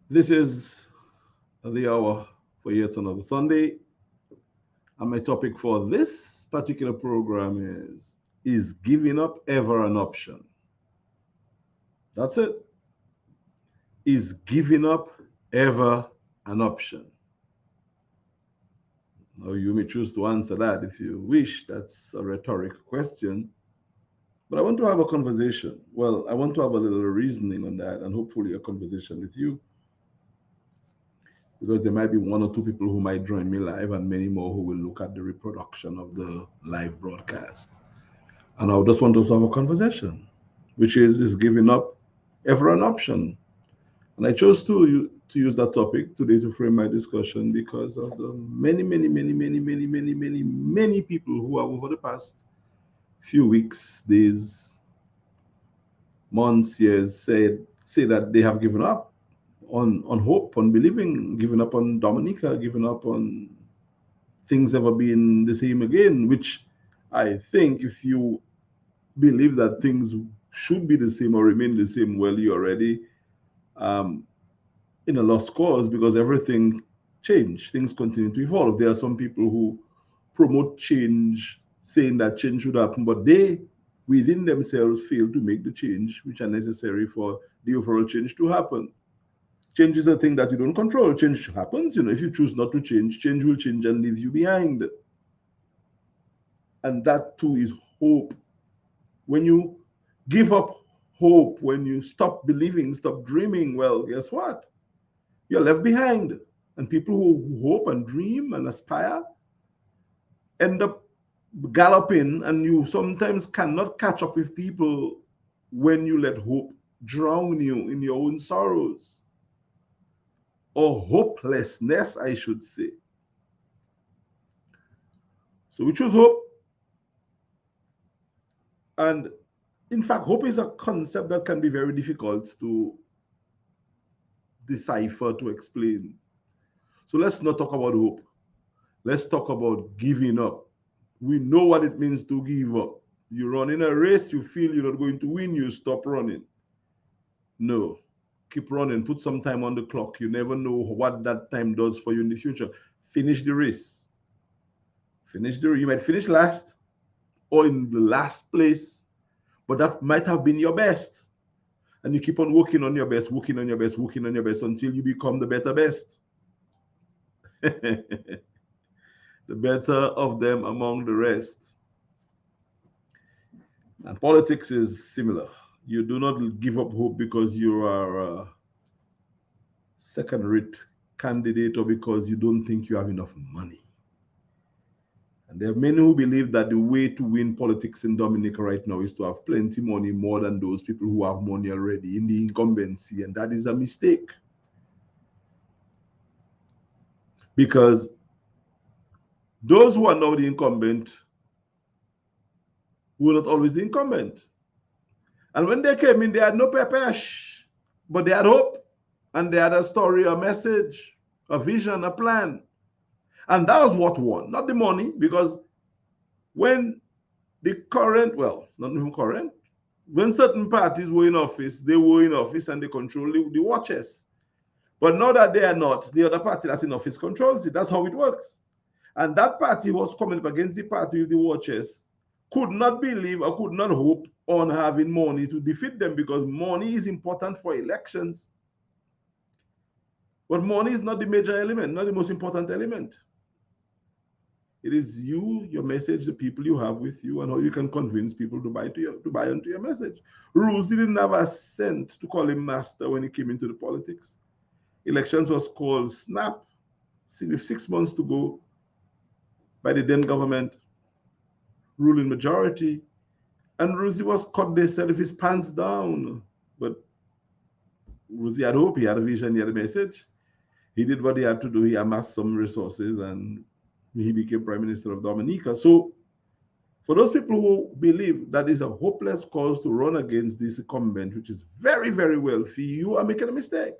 This is the hour for yet another Sunday, and my topic for this particular program is giving up ever an option? That's it. Is giving up ever an option? Now, you may choose to answer that if you wish. That's a rhetoric question. But I want to have a conversation. Well, I want to have a little reasoning on that and hopefully a conversation with you because there might be one or two people who might join me live and many more who will look at the reproduction of the live broadcast. And I just want us to have a conversation, which is giving up ever an option? And I chose to use that topic today to frame my discussion because of the many people who have over the past few weeks, days, months, years say that they have given up on hope, on believing, given up on Dominica, given up on things ever being the same again, which I think if you believe that things should be the same or remain the same, well, you're already um, in a lost cause because everything changed. Things continue to evolve. There are some people who promote change, saying that change should happen, but they within themselves fail to make the change which are necessary for the overall change to happen. Change is a thing that you don't control. Change happens. If you choose not to change, change will change and leave you behind. And that too is hope. When you give up hope, when you stop believing, stop dreaming, well, guess what? You're left behind. And people who hope and dream and aspire end up galloping, and you sometimes cannot catch up with people when you let hope drown you in your own sorrows or hopelessness, I should say. So we choose hope. And in fact, hope is a concept that can be very difficult to decipher, to explain. So let's not talk about hope. Let's talk about giving up. We know what it means to give up. You run in a race, you feel you're not going to win, you stop running. No, keep running, put some time on the clock. You never know what that time does for you in the future. Finish the race. You might finish last or in the last place, but that might have been your best. And you keep on working on your best, working on your best, working on your best until you become the better best. The better of them among the rest. And politics is similar. You do not give up hope because you are a second rate candidate or because you don't think you have enough money. And there are many who believe that the way to win politics in Dominica right now is to have plenty money, more than those people who have money already in the incumbency. And that is a mistake. Because those who are now the incumbent were not always the incumbent. And when they came in, they had no pepesh, but they had hope. And they had a story, a message, a vision, a plan. And that was what won, not the money, because when the current, well, not even current, when certain parties were in office, they were in office and they control the watches. But now that they are not, the other party that's in office controls it. That's how it works. And that party was coming up against the party with the watches, could not believe or could not hope on having money to defeat them because money is important for elections. But money is not the major element, not the most important element. It is you, your message, the people you have with you, and how you can convince people to buy into your message. Roosy didn't have a cent to call him master when he came into the politics. Elections was called snap. See, with 6 months to go by the then government ruling majority, and Roosy was cut, they said, with his pants down. But Roosy had hope, he had a vision, he had a message. He did what he had to do. He amassed some resources and he became Prime Minister of Dominica. So, for those people who believe that is a hopeless cause to run against this incumbent, which is very, very wealthy, you are making a mistake.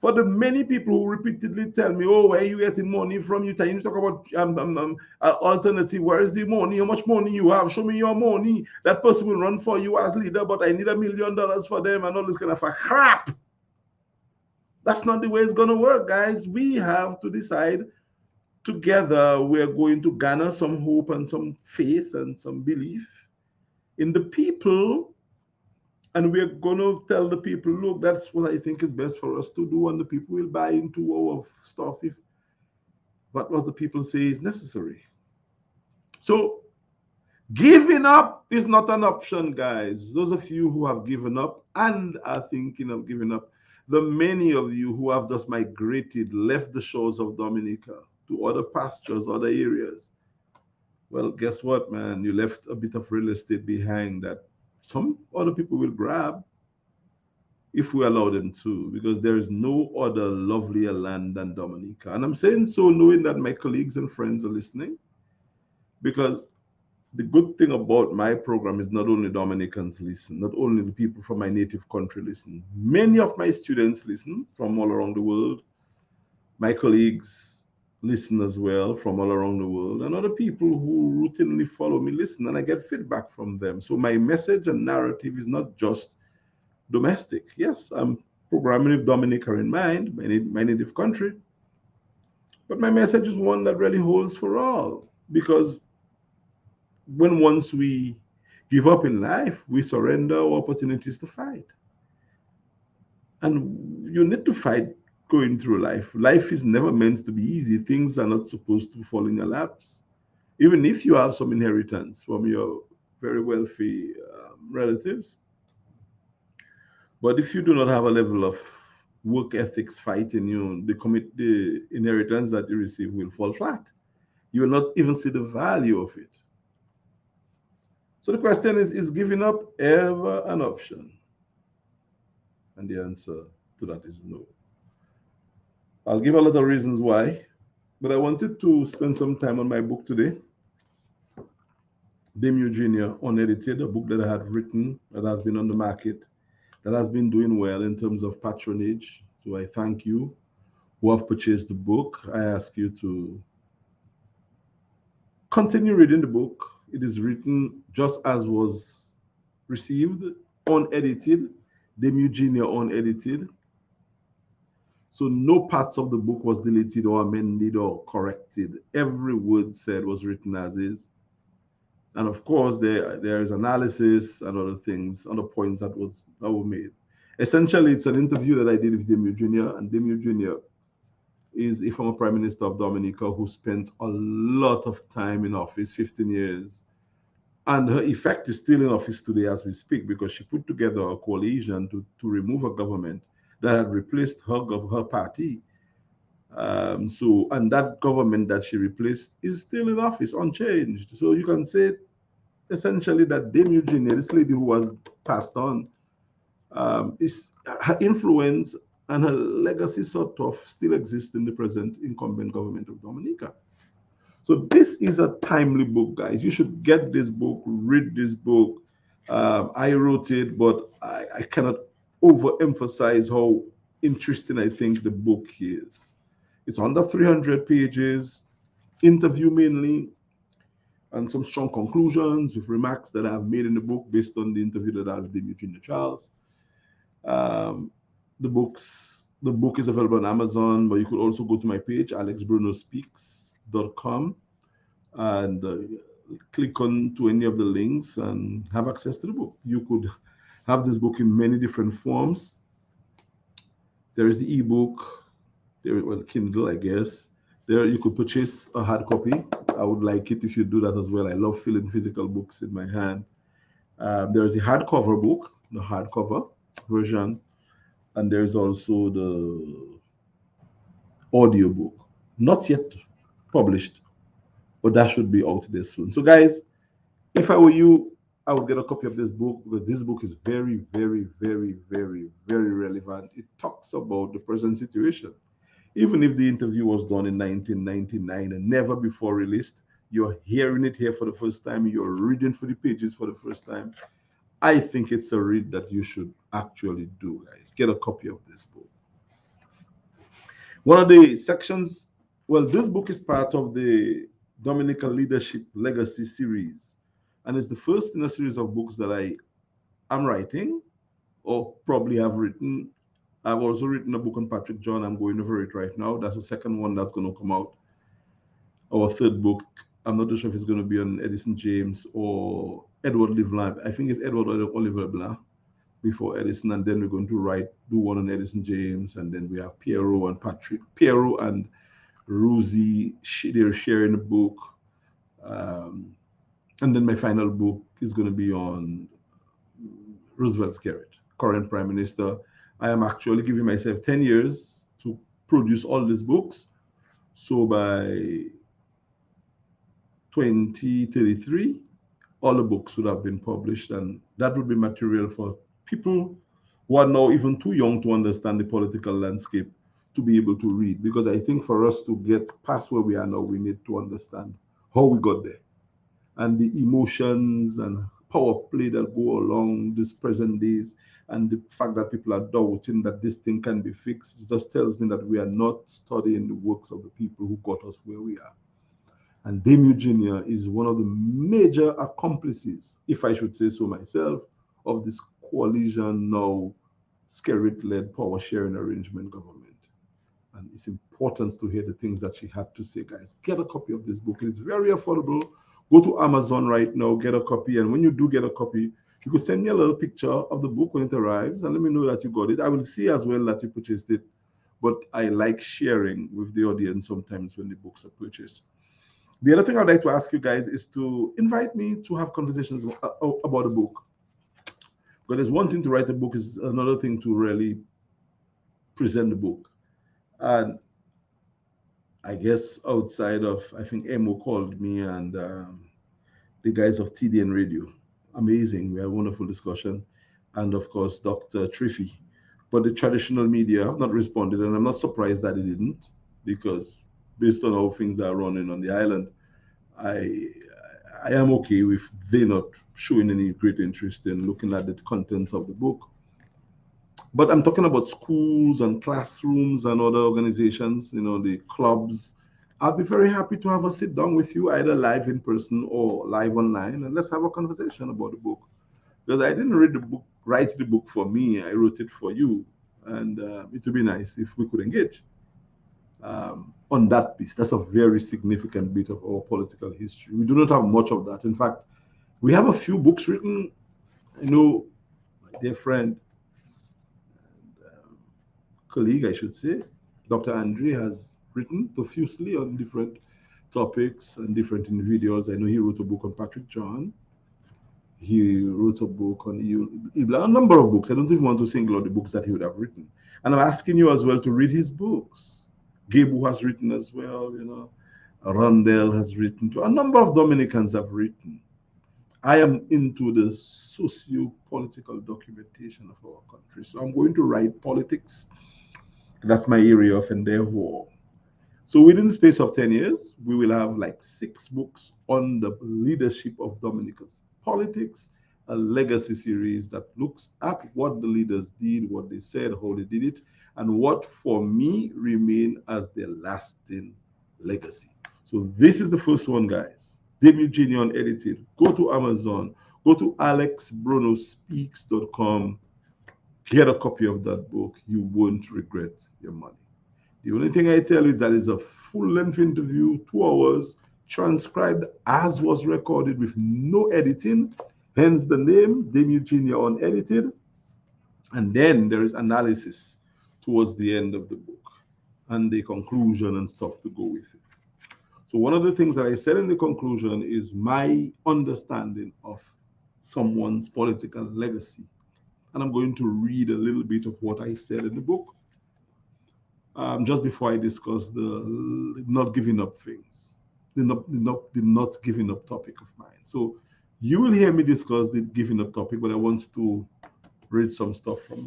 For the many people who repeatedly tell me, "Oh, where are you getting money from? You need to talk about alternative. Where is the money? How much money you have? Show me your money. That person will run for you as leader, but I need $1 million for them and all this kind of crap." That's not the way it's going to work, guys. We have to decide together we're going to garner some hope and some faith and some belief in the people. And we're going to tell the people, look, that's what I think is best for us to do. And the people will buy into our stuff if what the people say is necessary. So giving up is not an option, guys. Those of you who have given up and are thinking of giving up, the many of you who have just migrated, left the shores of Dominica to other pastures, other areas, well, guess what, man? You left a bit of real estate behind that some other people will grab if we allow them to, because there is no other lovelier land than Dominica. And I'm saying so knowing that my colleagues and friends are listening, because the good thing about my program is not only Dominicans listen, not only the people from my native country listen. Many of my students listen from all around the world. My colleagues listen as well from all around the world. And other people who routinely follow me listen, and I get feedback from them. So my message and narrative is not just domestic. Yes, I'm programming with Dominica in mind, my native country. But my message is one that really holds for all, because when once we give up in life, we surrender our opportunities to fight. And you need to fight going through life. Life is never meant to be easy. Things are not supposed to fall in your laps. Even if you have some inheritance from your very wealthy relatives. But if you do not have a level of work ethics fighting you, the inheritance that you receive will fall flat. You will not even see the value of it. So the question is giving up ever an option? And the answer to that is no. I'll give a lot of reasons why, but I wanted to spend some time on my book today, Dame Eugenia Unedited, a book that I had written that has been on the market, that has been doing well in terms of patronage. So I thank you who have purchased the book. I ask you to continue reading the book. It is written just as was received, unedited, Dame Eugenia Unedited. So no parts of the book was deleted or amended or corrected. Every word said was written as is. And of course, there is analysis and other things, other points that were made. Essentially, it's an interview that I did with Dame Eugenia, and Dame Eugenia is a former Prime Minister of Dominica who spent a lot of time in office, 15 years. And her effect is still in office today as we speak, because she put together a coalition to remove a government that had replaced her party. And that government that she replaced is still in office, unchanged. So you can say essentially that Dame Eugenia, this lady who was passed on, is her influence and her legacy sort of still exists in the present incumbent government of Dominica. So this is a timely book, guys. You should get this book, read this book. I wrote it, but I cannot overemphasize how interesting I think the book is. It's under 300 pages, interview mainly, and some strong conclusions with remarks that I've made in the book based on the interview that I have with Eugenia Charles. Um, the book is available on Amazon, but you could also go to my page, alexbrunospeaks.com, and click on to any of the links and have access to the book. You could have this book in many different forms. There is the ebook, well, Kindle, I guess. There you could purchase a hard copy. I would like it if you do that as well. I love feeling physical books in my hand. There is a hardcover book, the hardcover version, and there's also the audio book, not yet published, but that should be out there soon. So, guys, if I were you, I would get a copy of this book, because this book is very, very, very, very, very relevant. It talks about the present situation. Even if the interview was done in 1999 and never before released, you're hearing it here for the first time, you're reading through the pages for the first time. I think it's a read that you should actually do, guys. Get a copy of this book. One of the sections, well, this book is part of the Dominican Leadership Legacy series, and it's the first in a series of books that I am writing, or probably have written, I've also written a book on Patrick John. I'm going over it right now. That's the second one that's going to come out. Our third book, I'm not sure if it's going to be on Edison James or Edward Leblanc. I think it's Edward Oliver Leblanc before Edison, and then we're going to do one on Edison James, and then we have Piero and Patrick. Piero and Rosie, they're sharing a book. Um, and then my final book is going to be on Roosevelt Skerrit, current Prime Minister. I am actually giving myself 10 years to produce all these books. So by 2033, all the books would have been published, and that would be material for people who are now even too young to understand the political landscape to be able to read. Because I think for us to get past where we are now, we need to understand how we got there and the emotions and power play that go along these present days, and the fact that people are doubting that this thing can be fixed. It just tells me that we are not studying the works of the people who got us where we are. And Dame Eugenia is one of the major accomplices, if I should say so myself, of this coalition now Skerrit-led power sharing arrangement government. And it's important to hear the things that she had to say, guys. Get a copy of this book. It is very affordable. Go to Amazon right now, get a copy. And when you do get a copy, you could send me a little picture of the book when it arrives and let me know that you got it. I will see as well that you purchased it. But I like sharing with the audience sometimes when the books are purchased. The other thing I'd like to ask you guys is to invite me to have conversations about a book. But there's one thing to write a book, is another thing to really present the book. And I guess outside of, I think Emo called me and the guys of TDN Radio. Amazing. We had a wonderful discussion. And of course, Dr. Triffy. But the traditional media have not responded, and I'm not surprised that they didn't, because based on how things are running on the island, I I am okay with they not showing any great interest in looking at the contents of the book. But I'm talking about schools and classrooms and other organizations, the clubs. I'll be very happy to have a sit down with you, either live in person or live online, and let's have a conversation about the book. Because I didn't write the book for me, I wrote it for you. And it would be nice if we could engage on that piece. That's a very significant bit of our political history. We do not have much of that. In fact, we have a few books written. I know my dear friend, colleague, I should say, Dr. Andre has written profusely on different topics and different individuals. I know he wrote a book on Patrick John. He wrote a book on a number of books. I don't even want to single out the books that he would have written. And I'm asking you as well to read his books. Gabu has written as well. Rondell has written. A number of Dominicans have written. I am into the socio-political documentation of our country. So I'm going to write politics. That's my area of endeavor. So within the space of 10 years, we will have like 6 books on the leadership of Dominica's politics, a legacy series that looks at what the leaders did, what they said, how they did it, and what for me remain as their lasting legacy. So this is the first one, guys. Dame Eugenia Unedited. Go to Amazon, go to alexbrunospeaks.com, get a copy of that book. You won't regret your money. The only thing I tell you is that it's a full-length interview, 2 hours, transcribed as was recorded with no editing, hence the name, Dame Eugenia Unedited. And then there is analysis towards the end of the book and the conclusion and stuff to go with it. So one of the things that I said in the conclusion is my understanding of someone's political legacy. And I'm going to read a little bit of what I said in the book. Just before I discuss the not giving up things, the not giving up topic of mine. So you will hear me discuss the giving up topic, but I want to read some stuff from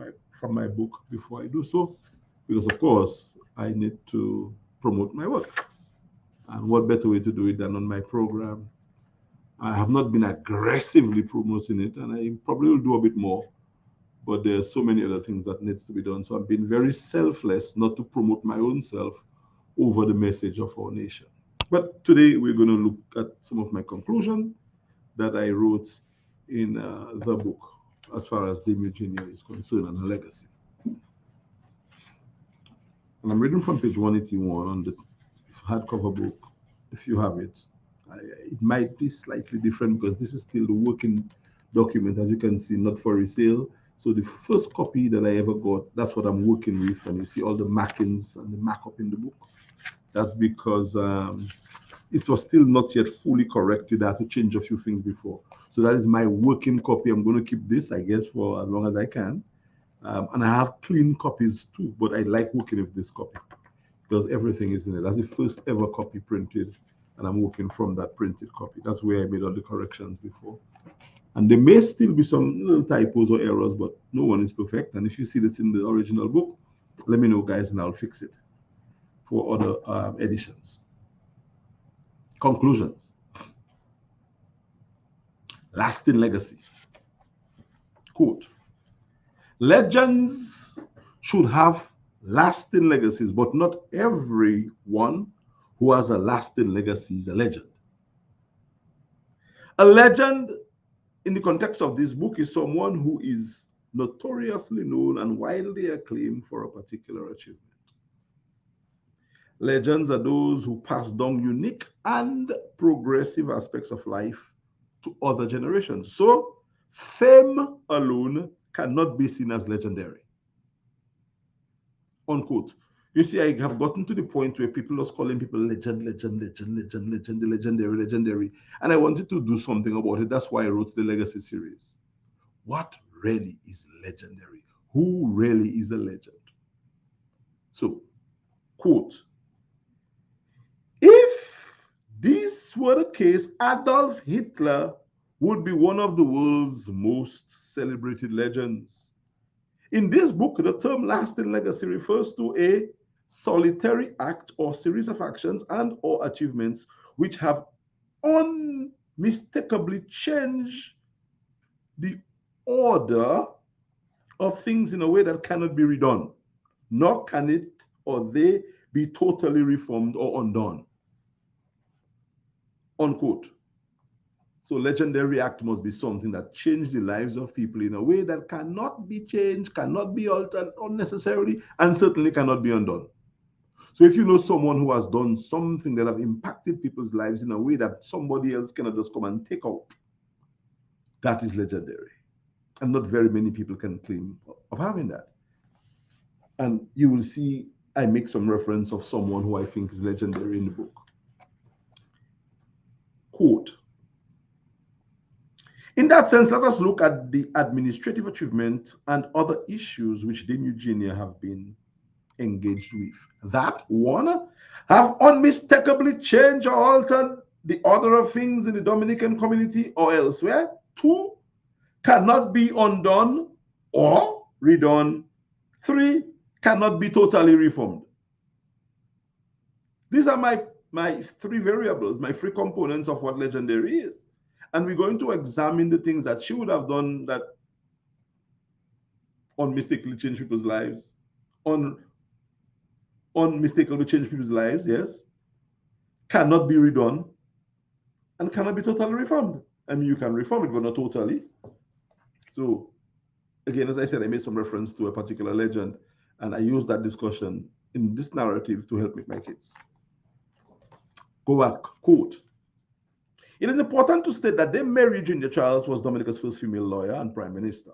my book before I do so, because of course I need to promote my work. And what better way to do it than on my program? I have not been aggressively promoting it, and I probably will do a bit more, but there's so many other things that needs to be done. So I'm being very selfless not to promote my own self over the message of our nation. But today we're going to look at some of my conclusion that I wrote in the book as far as Dame Eugenia is concerned and her legacy. And I'm reading from page 181 on the hardcover book, if you have it. It might be slightly different because this is still the working document, as you can see, not for resale. So the first copy that I ever got, that's what I'm working with. And you see all the markings and the markup in the book. That's because it was still not yet fully corrected. I had to change a few things before. So that is my working copy. I'm going to keep this, I guess, for as long as I can. And I have clean copies too, but I like working with this copy because everything is in it. That's the first ever copy printed, and I'm working from that printed copy. That's where I made all the corrections before. And there may still be some little typos or errors, but no one is perfect. And if you see that's in the original book, let me know, guys, and I'll fix it for other editions. Conclusions. Lasting legacy. Quote, legends should have lasting legacies, but not everyone who has a lasting legacy is a legend. A legend, in the context of this book, is someone who is notoriously known and widely acclaimed for a particular achievement. Legends are those who pass down unique and progressive aspects of life to other generations. So, fame alone cannot be seen as legendary. Unquote. You see, I have gotten to the point where people are calling people legend, legendary. And I wanted to do something about it. That's why I wrote the Legacy series. What really is legendary? Who really is a legend? So, quote, if this were the case, Adolf Hitler would be one of the world's most celebrated legends. In this book, the term lasting legacy refers to a solitary act or series of actions and or achievements which have unmistakably changed the order of things in a way that cannot be redone, nor can it or they be totally reformed or undone. Unquote. So legendary act must be something that changed the lives of people in a way that cannot be changed, cannot be altered unnecessarily, and certainly cannot be undone. So if you know someone who has done something that have impacted people's lives in a way that somebody else cannot just come and take out, that is legendary. And not very many people can claim of having that. And you will see I make some reference of someone who I think is legendary in the book. Quote, in that sense, let us look at the administrative achievement and other issues which Dame Eugenia have been engaged with. That, one, have unmistakably changed or altered the order of things in the Dominican community or elsewhere. Two, cannot be undone or redone. Three, cannot be totally reformed. These are my three variables, my three components of what legendary is. And we're going to examine the things that she would have done that unmistakably changed people's lives, unmistakably changed people's lives, yes, cannot be redone, and cannot be totally reformed. I mean, you can reform it, but not totally. So, again, as I said, I made some reference to a particular legend, and I used that discussion in this narrative to help make my case. Go back, quote. It is important to state that Dame Mary Eugenia Charles was Dominica's first female lawyer and prime minister.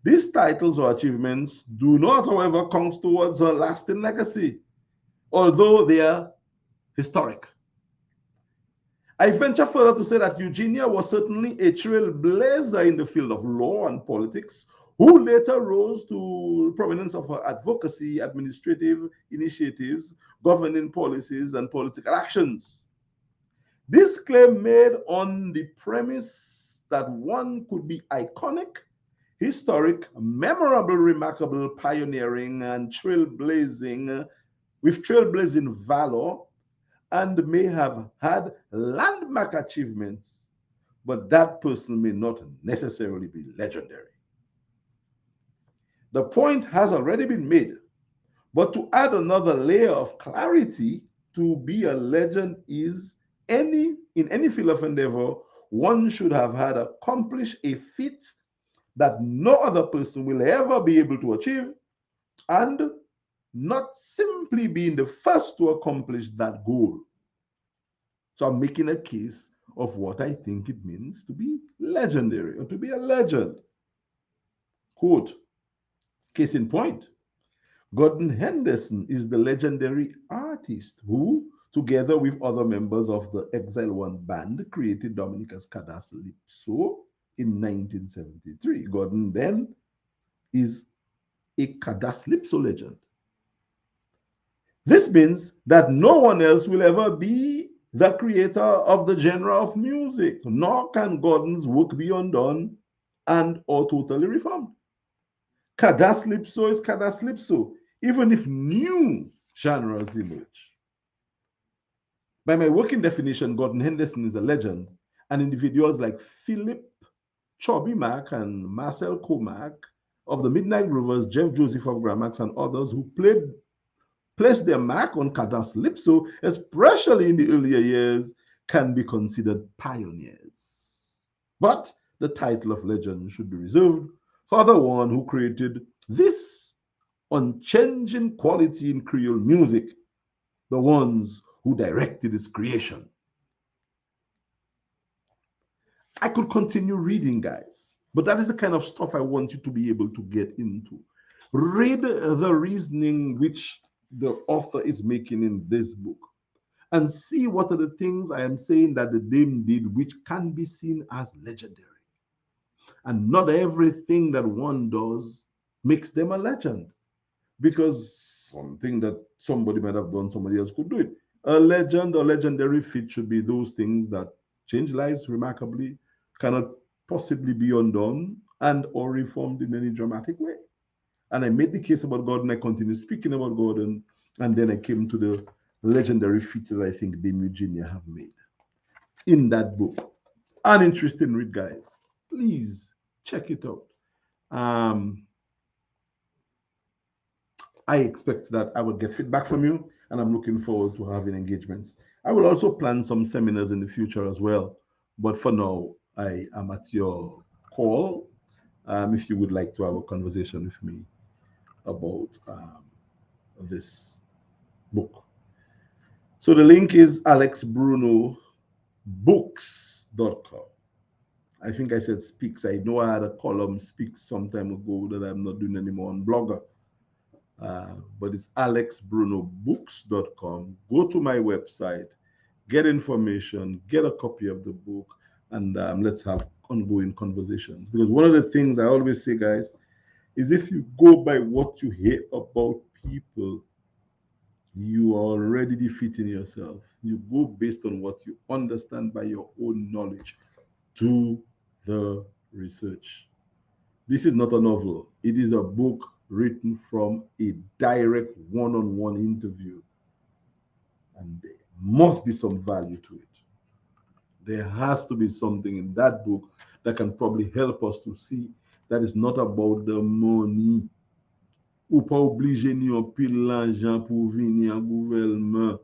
These titles or achievements do not, however, count towards her lasting legacy, although they are historic. I venture further to say that Eugenia was certainly a trailblazer in the field of law and politics, who later rose to prominence of her advocacy, administrative initiatives, governing policies, and political actions. This claim made on the premise that one could be iconic, historic, memorable, remarkable, pioneering, and trailblazing with trailblazing valor, and may have had landmark achievements, but that person may not necessarily be legendary. The point has already been made, but to add another layer of clarity, to be a legend is in any field of endeavor, one should have had accomplished a feat that no other person will ever be able to achieve, and not simply being the first to accomplish that goal. So I'm making a case of what I think it means to be legendary or to be a legend. Quote, case in point, Gordon Henderson is the legendary artist who, together with other members of the Exile One band, created Dominica's Calypso in 1973. Gordon then is a Calypso legend. This means that no one else will ever be the creator of the genre of music, nor can Gordon's work be undone and or totally reformed. Calypso is Calypso, even if new genres emerge. By my working definition, Gordon Henderson is a legend, and individuals like Philip Chubby Mack and Marcel Comac of the Midnight Rovers, Jeff Joseph of Gramax, and others who placed their mark on Calypso, especially in the earlier years, can be considered pioneers. But the title of legend should be reserved for the one who created this unchanging quality in Creole music, the ones who directed its creation. I could continue reading, guys, but that is the kind of stuff I want you to be able to get into. Read the reasoning which the author is making in this book and see what are the things I am saying that the dame did which can be seen as legendary. And not everything that one does makes them a legend, because something that somebody might have done, somebody else could do it. A legend or legendary feat should be those things that change lives remarkably, cannot possibly be undone and or reformed in any dramatic way. And I made the case about Gordon. I continued speaking about Gordon, and then I came to the legendary feats that I think Dame Eugenia have made in that book. An interesting read, guys. Please check it out. Um, I expect that I will get feedback from you, and I'm looking forward to having engagements. I will also plan some seminars in the future as well. But for now, I am at your call if you would like to have a conversation with me about this book. So the link is alexbrunobooks.com. I think I said speaks. I know I had a column speaks some time ago that I'm not doing anymore on Blogger. But it's alexbrunobooks.com. Go to my website, get information, get a copy of the book, and let's have ongoing conversations. Because one of the things I always say, guys, is if you go by what you hear about people, you are already defeating yourself. You go based on what you understand by your own knowledge. Do the research. This is not a novel, it is a book written from a direct one on one interview. And there must be some value to it. There has to be something in that book that can probably help us to see that it's not about the money. Ou pa oblige ni yon pile l'argent pour venir en gouvernement.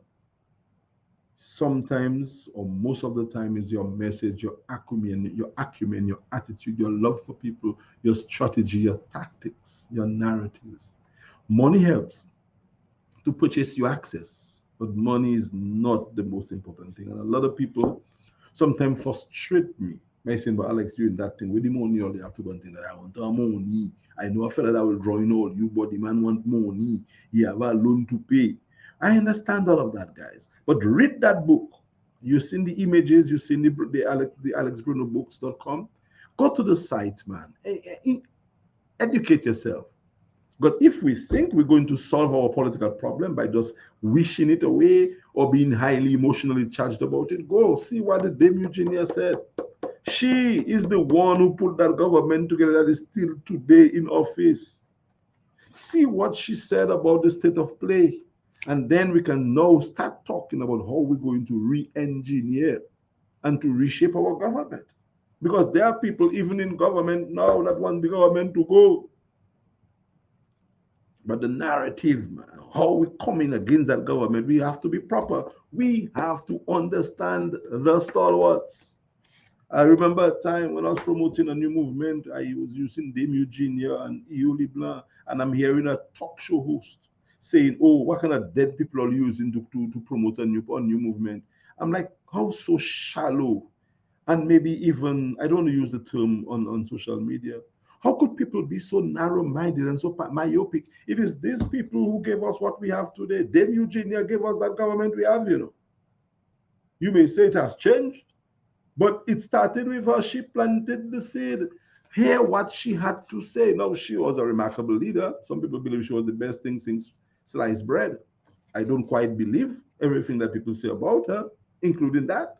Sometimes, or most of the time, is your message, your acumen, your attitude, your love for people, your strategy, your tactics, your narratives. Money helps to purchase you access, but money is not the most important thing. And a lot of people sometimes frustrate me by saying, "But Alex, doing that thing with the money, all they have to go and think that I want money. I know a fella that will draw in all you, but the man want money. He have a loan to pay." I understand all of that, guys. But read that book. You've seen the images, you've seen the alexbrunobooks.com. Go to the site, man. Educate yourself. But if we think we're going to solve our political problem by just wishing it away or being highly emotionally charged about it, go see what the Dame Eugenia said. She is the one who put that government together that is still today in office. See what she said about the state of play. And then we can now start talking about how we're going to re-engineer and to reshape our government. Because there are people even in government now that want the government to go. But the narrative, man, how we coming against that government, we have to be proper. We have to understand the stalwarts. I remember a time when I was promoting a new movement, I was using Dame Eugenia and Io Blanc, and I'm hearing a talk show host saying, oh, what kind of dead people are you using to promote a new movement? I'm like, how so shallow? And maybe even, I don't want to use the term on social media. How could people be so narrow-minded and so myopic? It is these people who gave us what we have today. Dame Eugenia gave us that government we have, you know. You may say it has changed, but it started with her. She planted the seed. Hear what she had to say. Now, she was a remarkable leader. Some people believe she was the best thing since sliced bread. I don't quite believe everything that people say about her, including that.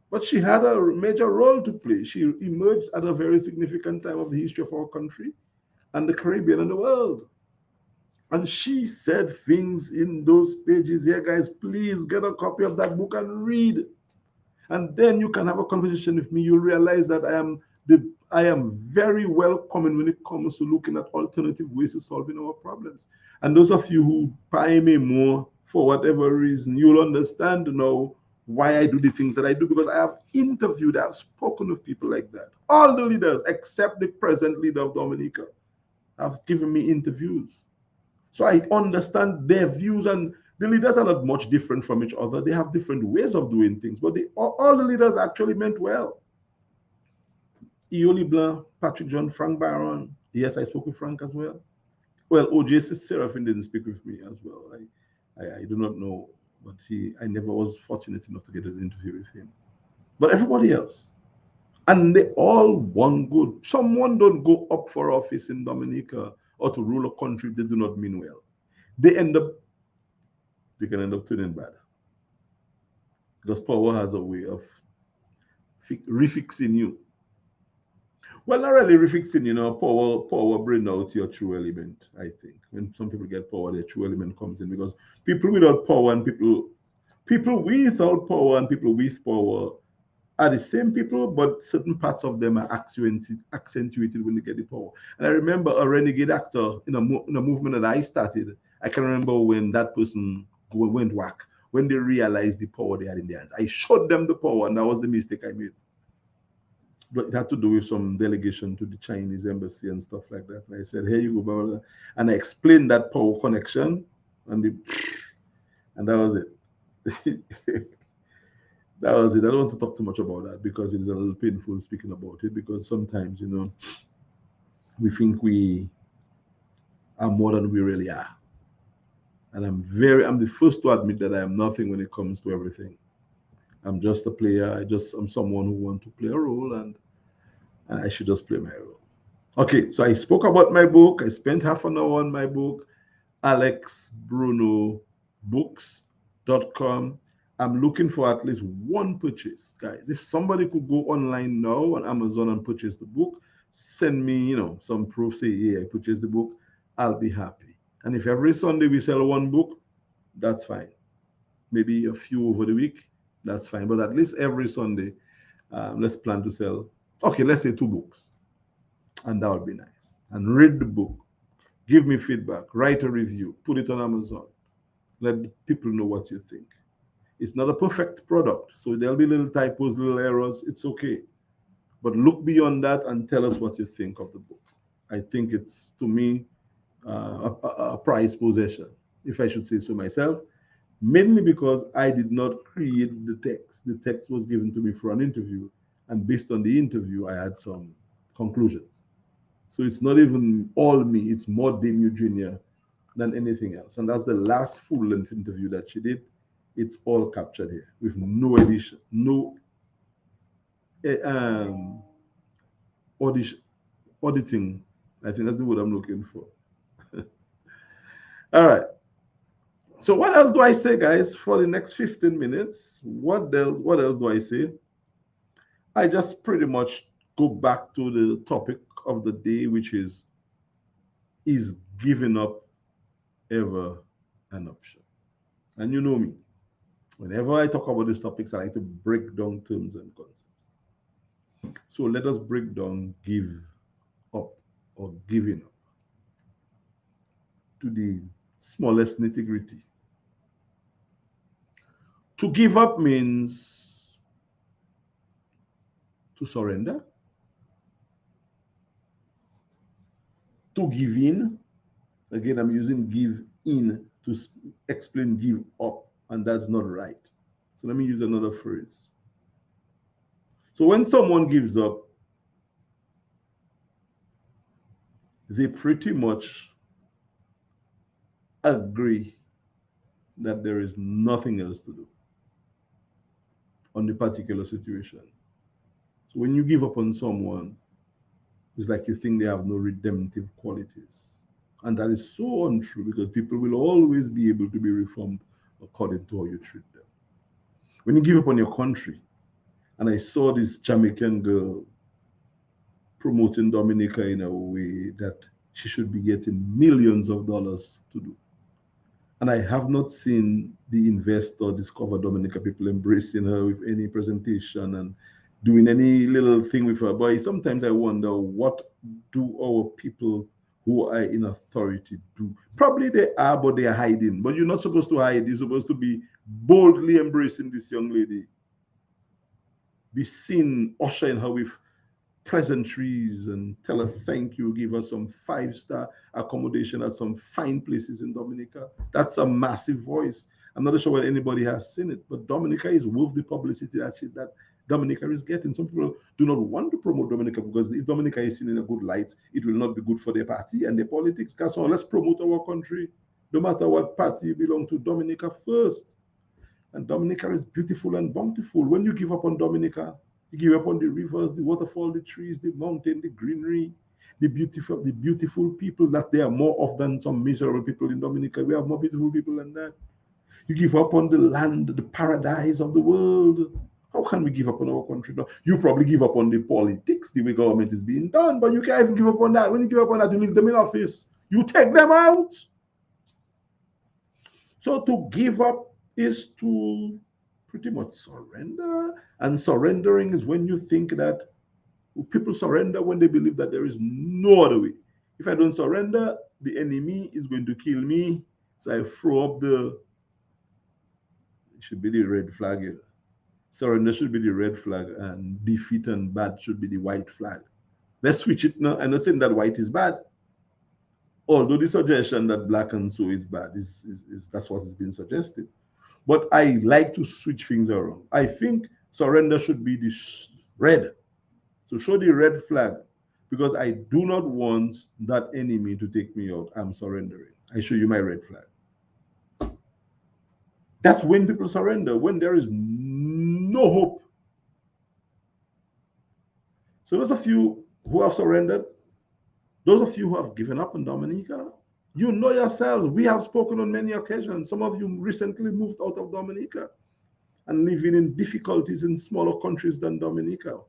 But she had a major role to play. She emerged at a very significant time of the history of our country and the Caribbean and the world. And she said things in those pages here, guys. Please get a copy of that book and read. And then you can have a conversation with me. You'll realize that I am very welcoming when it comes to looking at alternative ways of solving our problems. And those of you who pay me more for whatever reason, you'll understand now why I do the things that I do, because I have interviewed, I've spoken with people like that. All the leaders, except the present leader of Dominica, have given me interviews. So I understand their views, and the leaders are not much different from each other. They have different ways of doing things, but all the leaders actually meant well. Ioli Blanc, Patrick John, Frank Barron. Yes, I spoke with Frank as well. Well, OJ Serafin didn't speak with me as well. I do not know, but I never was fortunate enough to get an interview with him. But everybody else, and they all want good. Someone don't go up for office in Dominica or to rule a country they do not mean well. They end up, they can end up turning bad, because power has a way of refixing you. Well, not really refixing, you know, power bring out your true element, I think. When some people get power, their true element comes in, because people without power and people without power and people with power are the same people, but certain parts of them are accentuated when they get the power. And I remember a renegade actor in a movement that I started. I can remember when that person went whack, when they realized the power they had in their hands. I showed them the power, and that was the mistake I made. But it had to do with some delegation to the Chinese embassy and stuff like that. And I said, here you go, blah, blah, blah. And I explained that power connection, and and that was it. That was it. I don't want to talk too much about that, because it is a little painful speaking about it, because sometimes, you know, we think we are more than we really are. And I'm the first to admit that I am nothing when it comes to everything. I'm just a player. I'm someone who wants to play a role, and I should just play my role. Okay, so I spoke about my book. I spent half an hour on my book, alexbrunobooks.com. I'm looking for at least one purchase, guys. If somebody could go online now on Amazon and purchase the book, send me, you know, some proof, say, yeah, I purchased the book, I'll be happy. And if every Sunday we sell one book, that's fine. Maybe a few over the week, that's fine. But at least every Sunday, let's plan to sell, okay, let's say 2 books, and that would be nice. And read the book, give me feedback, write a review, put it on Amazon. Let people know what you think. It's not a perfect product, so there'll be little typos, little errors. It's okay. But look beyond that and tell us what you think of the book. I think it's, to me, a prized possession, if I should say so myself, mainly because I did not create the text. The text was given to me for an interview, and based on the interview, I had some conclusions. So it's not even all me, it's more Dame Eugenia than anything else. And that's the last full length interview that she did. It's all captured here with no edition, no um, audition, auditing. I think that's the word I'm looking for. All right. So what else do I say, guys, for the next 15 minutes? What else do I say? I just pretty much go back to the topic of the day, which is giving up ever an option? And you know me. Whenever I talk about these topics, I like to break down terms and concepts. So let us break down give up or giving up to the smallest nitty gritty. To give up means to surrender, to give in. Again, I'm using give in to explain give up, and that's not right. So let me use another phrase. So when someone gives up, they pretty much agree that there is nothing else to do on the particular situation. So when you give up on someone, it's like you think they have no redemptive qualities. And that is so untrue because people will always be able to be reformed according to how you treat them. When you give up on your country, and I saw this Jamaican girl promoting Dominica in a way that she should be getting millions of dollars to do. And I have not seen the investor Discover Dominica people embracing her with any presentation and doing any little thing with her. But sometimes I wonder, what do our people who are in authority do? Probably they are, but they are hiding. But you're not supposed to hide. You're supposed to be boldly embracing this young lady. Be seen ushering her with pleasantries and tell her thank you, give her some 5-star accommodation at some fine places in Dominica. That's a massive voice. I'm not sure whether anybody has seen it, but Dominica is worth the publicity that Dominica is getting. Some people do not want to promote Dominica because if Dominica is seen in a good light, it will not be good for their party and their politics. So let's promote our country, no matter what party you belong to. Dominica first. And Dominica is beautiful and bountiful. When you give up on Dominica, you give up on the rivers, the waterfall, the trees, the mountain, the greenery, the beautiful people that there are more of than some miserable people in Dominica. We have more beautiful people than that. You give up on the land, the paradise of the world. How can we give up on our country? No, you probably give up on the politics, the way government is being done, but you can't even give up on that. When you give up on that, you leave them in office. You take them out. So to give up is to pretty much surrender. And surrendering is when you think that people surrender when they believe that there is no other way. If I don't surrender, the enemy is going to kill me. So I throw up it should be the red flag here. Surrender should be the red flag, and defeat and bad should be the white flag. Let's switch it now. I'm not saying that white is bad, although the suggestion that black and so is bad is that's what is being suggested. But I like to switch things around. I think surrender should be the red. So show the red flag because I do not want that enemy to take me out. I'm surrendering. I show you my red flag. That's when people surrender, when there is no hope. So those of you who have surrendered, those of you who have given up on Dominica, you know yourselves. We have spoken on many occasions. Some of you recently moved out of Dominica and living in difficulties in smaller countries than Dominica.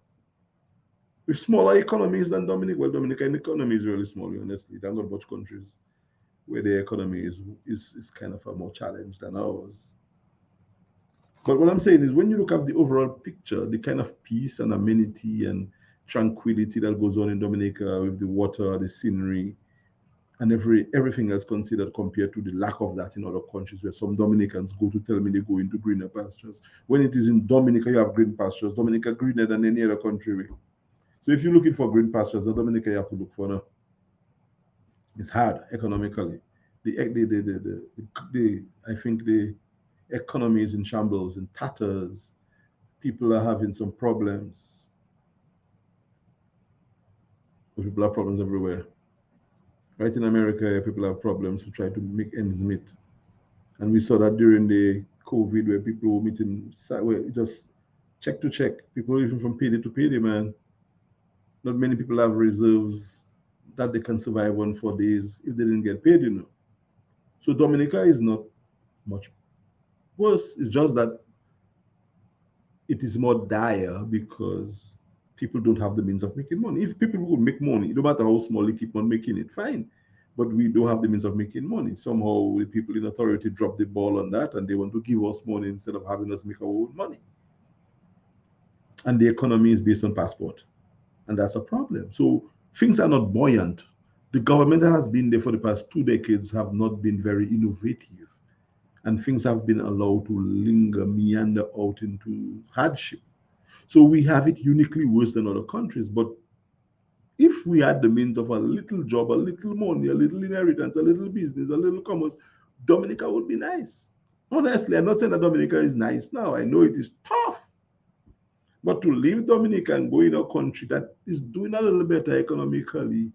With smaller economies than Dominica. Well, Dominican economy is really small, honestly. There are not much countries where the economy is kind of a more challenged than ours. But what I'm saying is when you look at the overall picture, the kind of peace and amenity and tranquility that goes on in Dominica with the water, the scenery, and everything else considered compared to the lack of that in other countries where some Dominicans go to tell me they go into greener pastures. When it is in Dominica, you have green pastures. Dominica greener than any other country. So if you're looking for green pastures in Dominica, you have to look for now. It's hard economically. I think the economy is in shambles, in tatters. People are having some problems. People have problems everywhere. Right in America, people have problems to try to make ends meet. And we saw that during the COVID where people were meeting, where just check to check. People even from payday to payday, man. Not many people have reserves that they can survive on for days if they didn't get paid. So Dominica is not much worse. It's just that it is more dire because people don't have the means of making money. If people would make money, no matter how small they keep on making it, fine. But we don't have the means of making money. Somehow the people in authority drop the ball on that and they want to give us money instead of having us make our own money. And the economy is based on passport. And that's a problem. So things are not buoyant. The government that has been there for the past 2 decades have not been very innovative. And things have been allowed to linger, meander out into hardship. So we have it uniquely worse than other countries. But if we had the means of a little job, a little money, a little inheritance, a little business, a little commerce, Dominica would be nice. Honestly, I'm not saying that Dominica is nice now. I know it is tough. But to leave Dominica and go in a country that is doing a little better economically,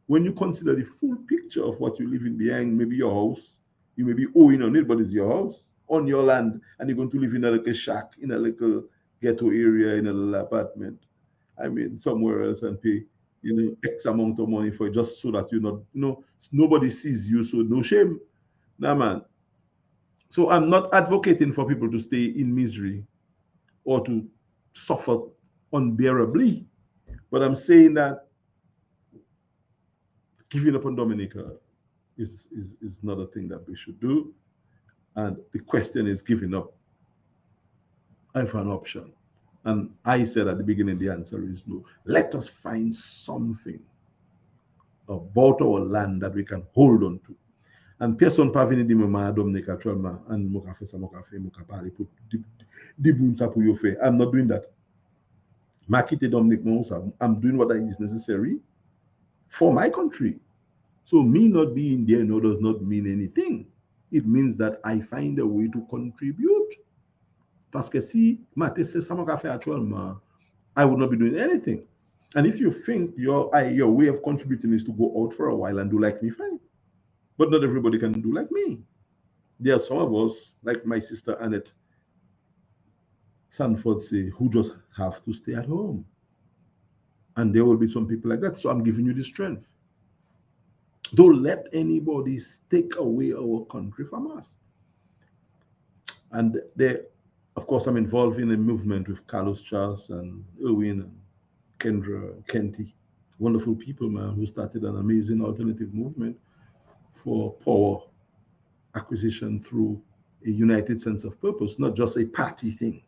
when you consider the full picture of what you're leaving behind, maybe your house, you may be owing on it, but it's your house on your land, and you're going to live in a little shack, in a little ghetto area, in a little apartment. I mean, somewhere else and pay, X amount of money for it just so that you're not, nobody sees you, so no shame. Nah, man. So I'm not advocating for people to stay in misery or to suffer unbearably, but I'm saying that giving up on Dominica is not a thing that we should do. And the question is giving up. I have an option. And I said at the beginning, the answer is no. Let us find something about our land that we can hold on to. And person pa vini di mwen ma Dominica Trolma and moka fe sa moka fe moka pale pou di boun sa pou yo fe. I'm not doing that. Ma kite Dominic Monsa. I'm doing what is necessary for my country. So me not being there no does not mean anything. It means that I find a way to contribute. Parce que si ma te se sa moka fe actuellement, I would not be doing anything. And if you think your way of contributing is to go out for a while and do like me, fine. But not everybody can do like me. There are some of us, like my sister Annette Sanford say, who just have to stay at home. And there will be some people like that. So I'm giving you the strength. Don't let anybody take away our country from us. And there, of course, I'm involved in a movement with Carlos Charles and Erwin and Kendra, Kenty. Wonderful people, man, who started an amazing alternative movement for power acquisition through a united sense of purpose, not just a party thing.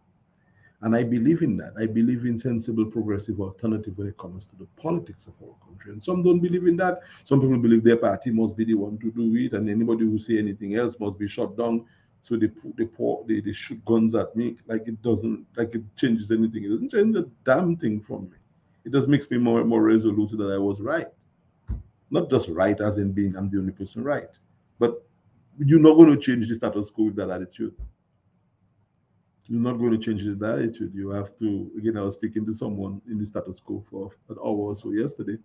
And I believe in that. I believe in sensible, progressive alternative when it comes to the politics of our country. And some don't believe in that. Some people believe their party must be the one to do it, and anybody who say anything else must be shot down. So they shoot guns at me like it changes anything. It doesn't change a damn thing from me. It just makes me more and more resolute that I was right. Not just right as in being I'm the only person right, but you're not going to change the status quo with that attitude. You're not going to change the attitude. You have to, again, I was speaking to someone in the status quo for an hour or so yesterday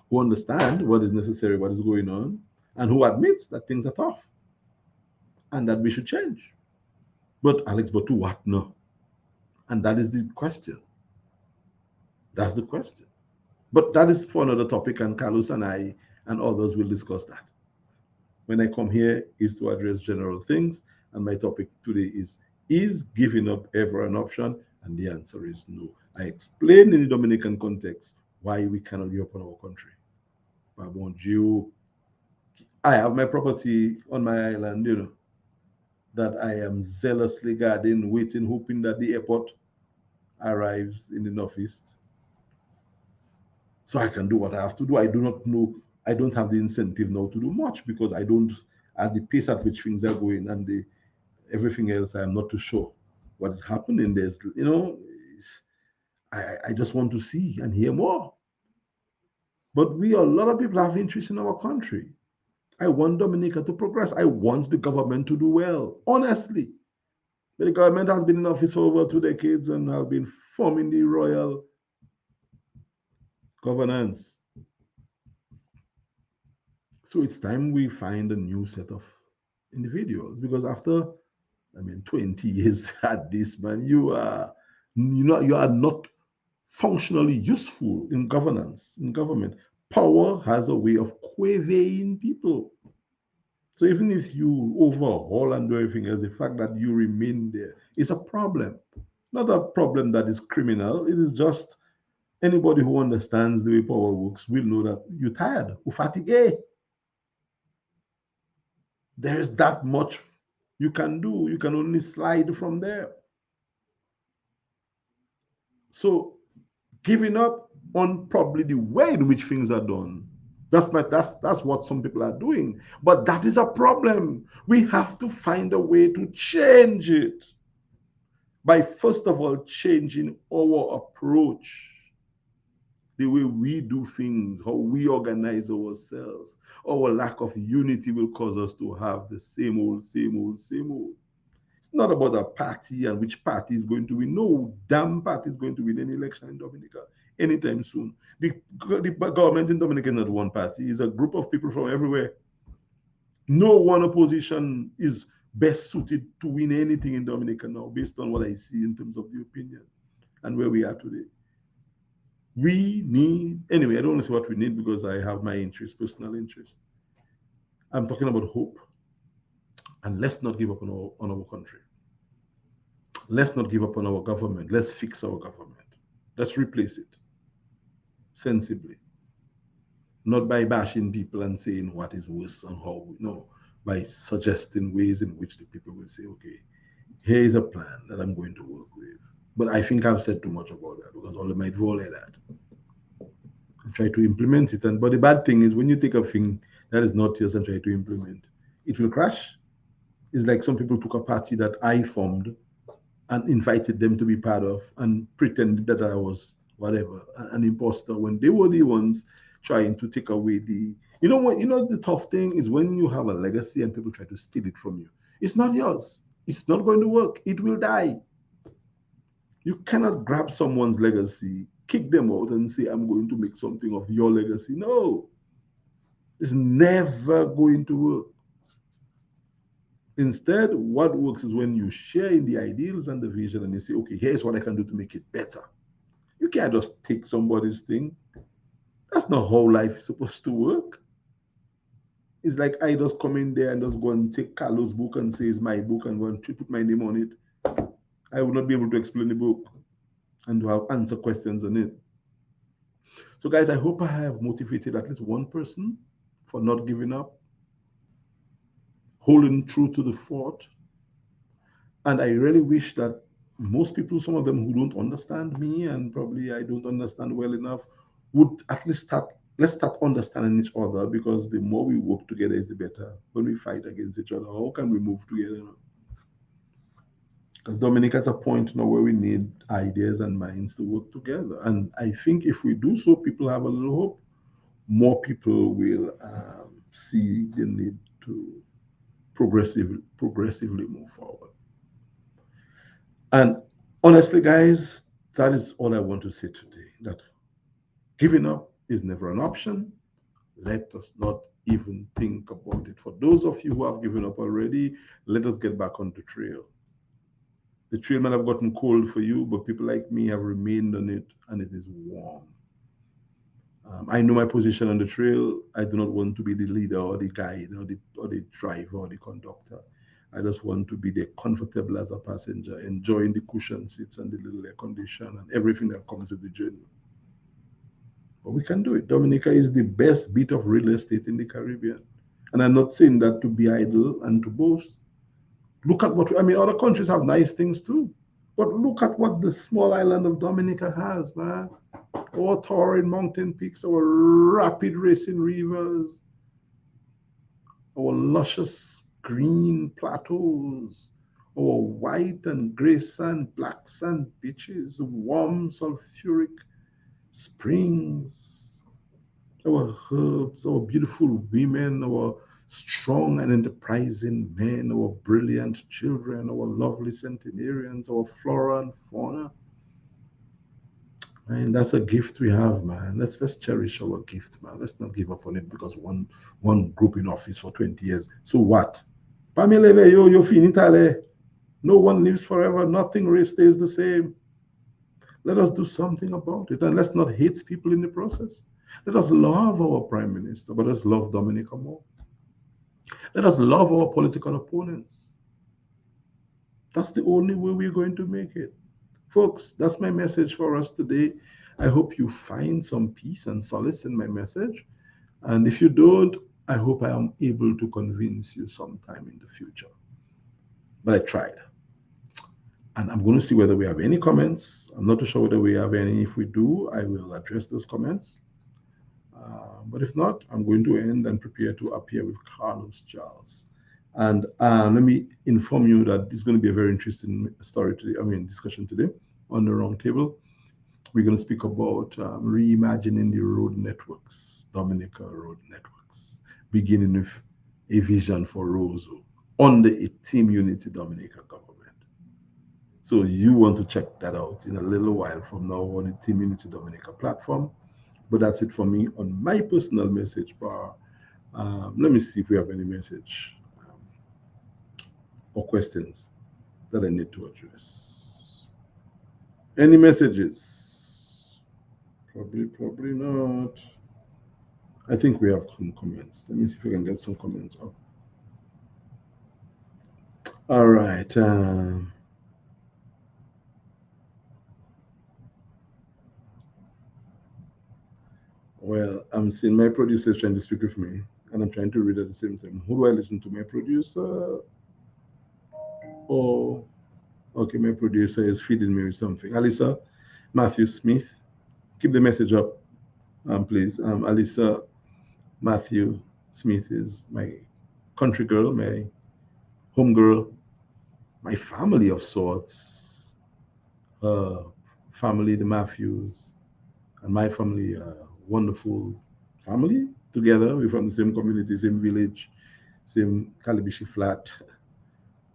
who understand what is necessary, what is going on, and who admits that things are tough and that we should change. But Alex, but to what? No. And that is the question. That's the question. But that is for another topic, and Carlos and I and others will discuss that. When I come here is to address general things, and my topic today is giving up ever an option? And the answer is no. I explained in the Dominican context why we cannot give up on our country. I have my property on my island, that I am zealously guarding, waiting, hoping that the airport arrives in the northeast. So I can do what I have to do. I do not know, I don't have the incentive now to do much because I don't, at the pace at which things are going and everything else, I am not too sure what is happening. There's, I just want to see and hear more. But a lot of people have interest in our country. I want Dominica to progress. I want the government to do well, honestly. The government has been in office for over 2 decades and have been forming the royal governance. So it's time we find a new set of individuals because after 20 years at this, man, you are not functionally useful in governance, in government. Power has a way of quavering people. So even if you overhaul and do everything else, the fact that you remain there is a problem. Not a problem that is criminal. It is just anybody who understands the way power works will know that you're tired, you're fatigued. There's that much you can do. You can only slide from there. So giving up on probably the way in which things are done. That's what some people are doing. But that is a problem. We have to find a way to change it by first of all changing our approach. the way we do things, how we organize ourselves, our lack of unity will cause us to have the same old, same old, same old. It's not about a party and which party is going to win. No damn party is going to win any election in Dominica anytime soon. The government in Dominica is not one party, it's a group of people from everywhere. No one opposition is best suited to win anything in Dominica now, based on what I see in terms of the opinion and where we are today. We need, anyway, I don't want to say what we need because I have my interest, personal interest. I'm talking about hope. And let's not give up on our country. Let's not give up on our government. Let's fix our government. Let's replace it sensibly. Not by bashing people and saying what is worse and how we know, by suggesting ways in which the people will say, okay, here is a plan that I'm going to work with. But I think I've said too much about that because all of my role like that. And try to implement it. But the bad thing is when you take a thing that is not yours and try to implement, it will crash. It's like some people took a party that I formed and invited them to be part of and pretended that I was whatever, an imposter, when they were the ones trying to take away the, you know what, the tough thing is when you have a legacy and people try to steal it from you. It's not yours. It's not going to work. It will die. You cannot grab someone's legacy, kick them out and say, I'm going to make something of your legacy. No, it's never going to work. Instead, what works is when you share in the ideals and the vision and you say, okay, here's what I can do to make it better. You can't just take somebody's thing. That's not how life is supposed to work. It's like I just come in there and just go and take Carlos' book and say it's my book and go and put my name on it. I would not be able to explain the book and to have answer questions on it. So guys, I hope I have motivated at least one person for not giving up, holding true to the fort. And I really wish that most people, some of them who don't understand me and probably I don't understand well enough, would at least let's start understanding each other, because the more we work together is the better. When we fight against each other, how can we move together? Because Dominica's a point now where we need ideas and minds to work together. And I think if we do so, people have a little hope. More people will see the need to progressively move forward. And honestly, guys, that is all I want to say today. That giving up is never an option. Let us not even think about it. For those of you who have given up already, let us get back on the trail. The trail might have gotten cold for you, but people like me have remained on it and it is warm. I know my position on the trail. I do not want to be the leader or the guide or the driver or the conductor. I just want to be there comfortable as a passenger, enjoying the cushion seats and the little air condition and everything that comes with the journey. But we can do it. Dominica is the best bit of real estate in the Caribbean. And I'm not saying that to be idle and to boast. Look at what, I mean, other countries have nice things too. But look at what the small island of Dominica has, man. Our towering mountain peaks, our rapid racing rivers, our luscious green plateaus, our white and gray sand, black sand beaches, warm sulfuric springs, our herbs, our beautiful women, our strong and enterprising men, our brilliant children, our lovely centenarians, our flora and fauna. And that's a gift we have, man. Let's cherish our gift, man. Let's not give up on it because one group in office for 20 years. So what? Pamela, yo finitale. No one lives forever. Nothing really stays the same. Let us do something about it. And let's not hate people in the process. Let us love our prime minister, but let's love Dominica more. Let us love our political opponents. That's the only way we're going to make it. Folks, that's my message for us today. I hope you find some peace and solace in my message. And if you don't, I hope I am able to convince you sometime in the future. But I tried. And I'm going to see whether we have any comments. I'm not too sure whether we have any. If we do, I will address those comments. But if not, I'm going to end and prepare to appear with Carlos Charles. And let me inform you that this is going to be a very interesting story today. I mean, discussion today on the round table. We're going to speak about reimagining the road networks, Dominica road networks, beginning with a vision for Roseau under a Team Unity Dominica government. So you want to check that out in a little while from now on the Team Unity Dominica platform. But that's it for me on my personal message bar. Let me see if we have any message or questions that I need to address. Any messages? Probably not. I think we have some comments. Let me see if I can get some comments up. All right. Well, I'm seeing my producer trying to speak with me, and I'm trying to read at the same time. Who do I listen to? My producer? Or okay, my producer is feeding me with something. Alyssa, Matthew Smith, keep the message up, please. Alyssa Matthew Smith is my country girl, my home girl, my family of sorts. Uh, family, the Matthews, and my family, wonderful family together. We're from the same community, same village, same Calibishi flat,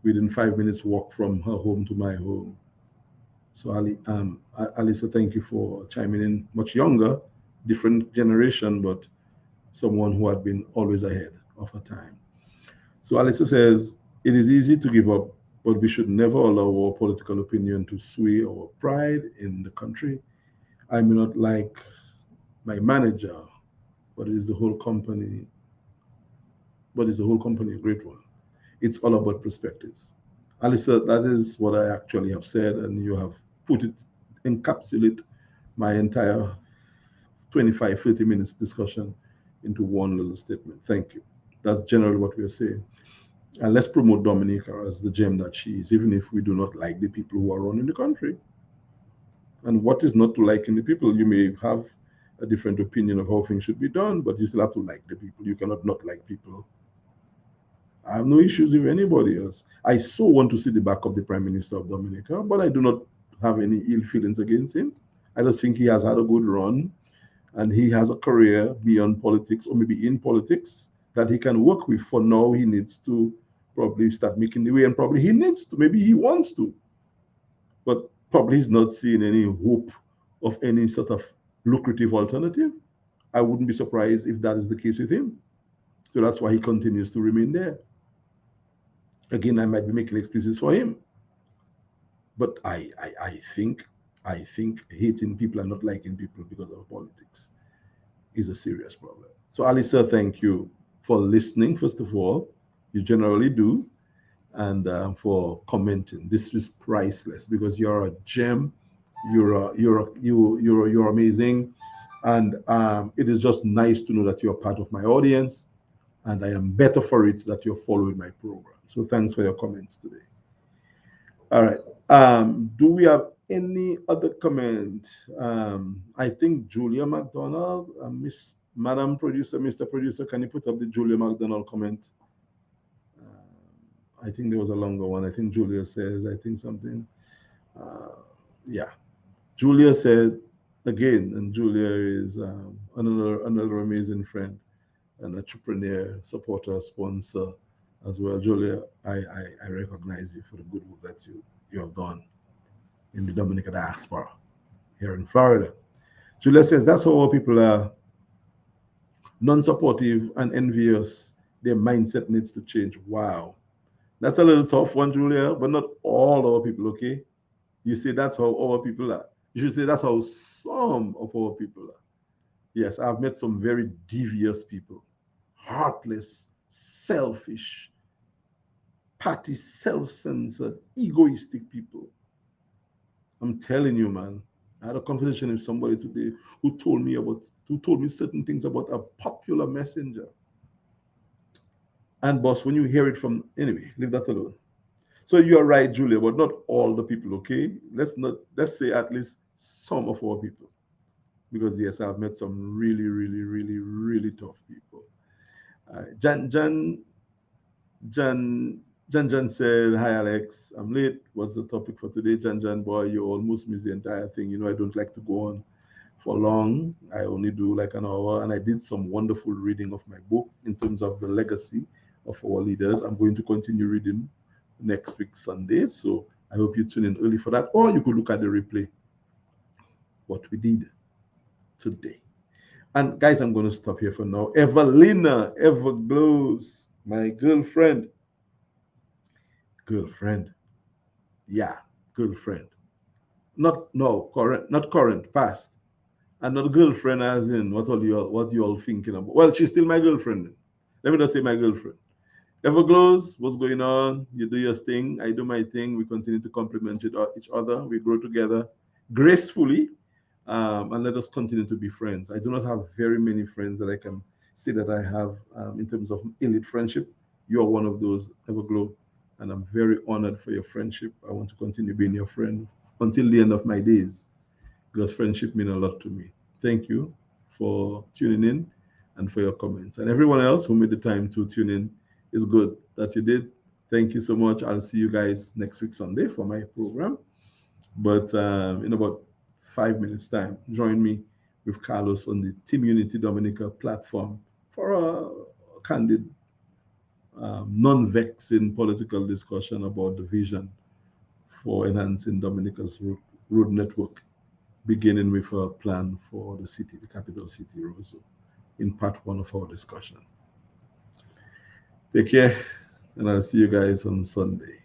within 5 minutes walk from her home to my home. So Alisa, thank you for chiming in. Much younger, different generation, but someone who had been always ahead of her time. So Alisa says, it is easy to give up, but we should never allow our political opinion to sway our pride in the country. I may not like my manager, but is the whole company, but is the whole company a great one? It's all about perspectives. Alisa, that is what I actually have said, and you have put it, encapsulate my entire 25, 30 minutes discussion into one little statement. Thank you. That's generally what we are saying. And let's promote Dominica as the gem that she is, even if we do not like the people who are running the country. And what is not to like in the people? You may have a different opinion of how things should be done, but you still have to like the people. You cannot not like people. I have no issues with anybody else. I so want to see the back of the Prime Minister of Dominica, but I do not have any ill feelings against him. I just think he has had a good run and he has a career beyond politics or maybe in politics that he can work with. For now, he needs to probably start making the way, and probably he needs to, maybe he wants to, but probably he's not seeing any hope of any sort of lucrative alternative. I wouldn't be surprised if that is the case with him. So that's why he continues to remain there. Again, I might be making excuses for him, but I think hating people and not liking people because of politics is a serious problem. So, Alisa, thank you for listening. First of all, you generally do, and for commenting. This is priceless because you're a gem. You're amazing, and it is just nice to know that you're part of my audience, and I am better for it that you're following my program. So, thanks for your comments today. All right. Do we have any other comment? I think Julia McDonald, Miss Madam Producer, Mr. Producer, can you put up the Julia McDonald comment? I think there was a longer one. I think Julia says, I think something. Uh, yeah. Julia said again, and Julia is another amazing friend, an entrepreneur, supporter, sponsor as well. Julia, I recognize you for the good work that you have done in the Dominican diaspora here in Florida. Julia says that's how our people are non-supportive and envious. Their mindset needs to change. Wow. That's a little tough one, Julia, but not all our people, okay? You say that's how our people are. You should say that's how some of our people are. Yes, I've met some very devious people, heartless, selfish, petty, self-centered, egoistic people. I'm telling you, man. I had a conversation with somebody today who told me certain things about a popular messenger. And boss, when you hear it from anyway, leave that alone. So you are right, Julia, but not all the people, okay? Let's say at least some of our people. Because yes, I've met some really, really, really, really tough people. Jan Jan said, hi Alex, I'm late. What's the topic for today? Jan, boy, you almost missed the entire thing. You know, I don't like to go on for long. I only do like an hour, and I did some wonderful reading of my book in terms of the legacy of our leaders. I'm going to continue reading next week, Sunday. So I hope you tune in early for that, or you could look at the replay, what we did today. And guys, I'm going to stop here for now. Evelina, Everglows, my girlfriend. Girlfriend. Yeah, girlfriend. Not current, past. And not girlfriend as in what you all thinking about. Well, she's still my girlfriend. Let me just say my girlfriend. Everglows, what's going on? You do your thing, I do my thing. We continue to complement each other. We grow together gracefully, and let us continue to be friends. I do not have very many friends that I can say that I have in terms of elite friendship. You are one of those, Everglow, and I'm very honored for your friendship. I want to continue being your friend until the end of my days, because friendship means a lot to me. Thank you for tuning in and for your comments. And everyone else who made the time to tune in, is good that you did. Thank you so much. I'll see you guys next week, Sunday, for my program. But in about 5 minutes' time, join me with Carlos on the Team Unity Dominica platform for a candid, non-vexing political discussion about the vision for enhancing Dominica's road network, beginning with a plan for the city, the capital city, Roseau, in part one of our discussion. Take care, and I'll see you guys on Sunday.